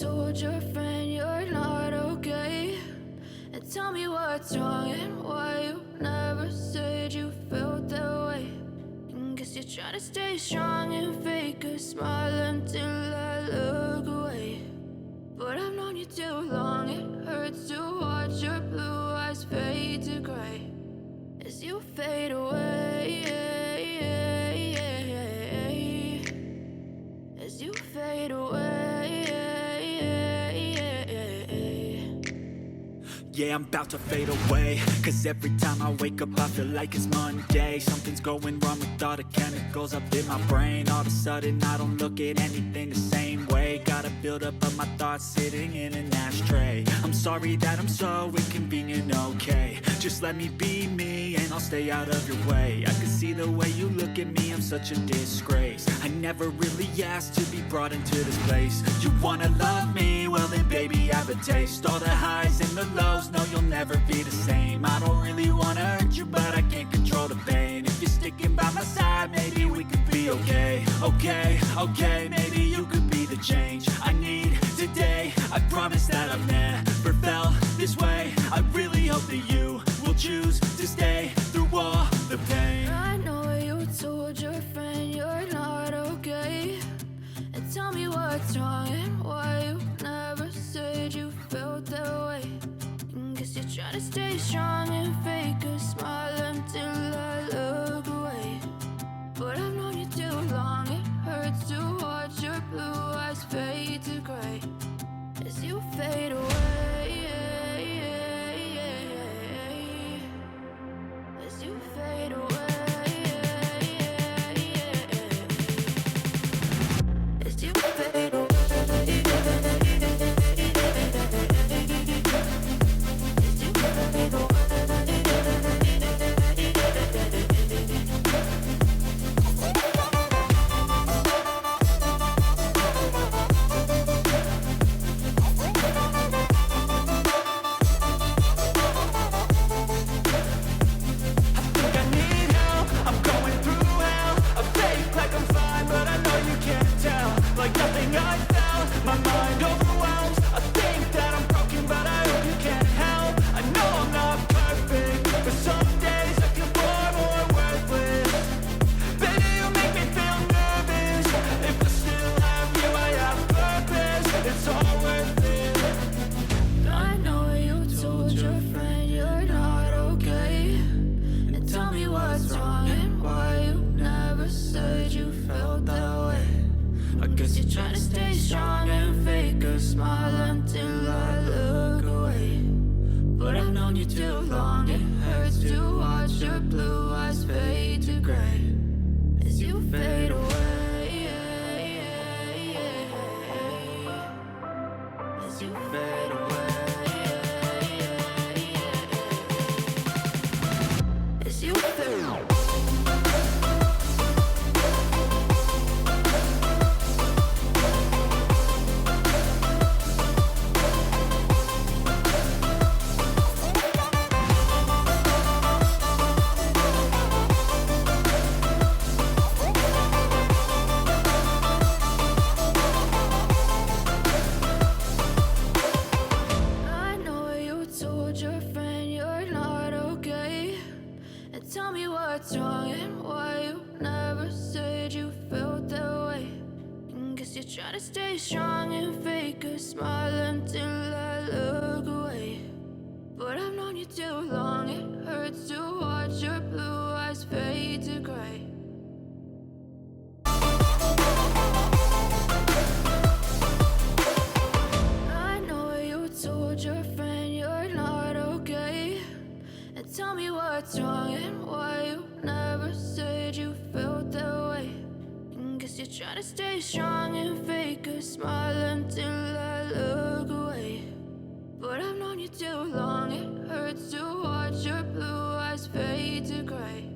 told your friend you're not okay? And tell me what's wrong and why you never said you felt that way. And guess you're trying to stay strong and fake a smile until I look away. But I've known you too long, it hurts to watch your blue eyes fade to gray as you fade away, as you fade away. Yeah, I'm about to fade away, cause every time I wake up I feel like it's Monday. Something's going wrong with all the chemicals up in my brain. All of a sudden I don't look at anything the same way. Gotta build up of my thoughts sitting in an ashtray. I'm sorry that I'm so inconvenient, okay? Just let me be me and I'll stay out of your way. I can see the way you look at me, I'm such a disgrace. I never really asked to be brought into this place. You wanna love me? Well then baby I have a taste. All the highs and the lows, no you'll never be the same. I don't really wanna hurt you but I can't control the pain. If you're sticking by my side maybe we could be okay. Okay, maybe you could be the change I need today. I promise that I've never felt this way. I really hope that you will choose to stay through all the pain. I know you told your friend you're not okay. And tell me what's wrong and why you never said you felt that way. And guess you're trying to stay strong and fake a smile until I look away. But I've known you too long, it hurts to watch your blue eyes fade to gray as you fade away, as you fade away, as you fade away. Try to stay strong and fake a smile until I look away. But I've known you too long, it hurts to watch your blue eyes fade to gray. I know you told your friend you're not okay. And tell me what's wrong and why you never said you felt that way. Guess you're trying to stay strong and fake a smile until I look away. But I've known you too long, it hurts to watch your blue eyes fade to gray.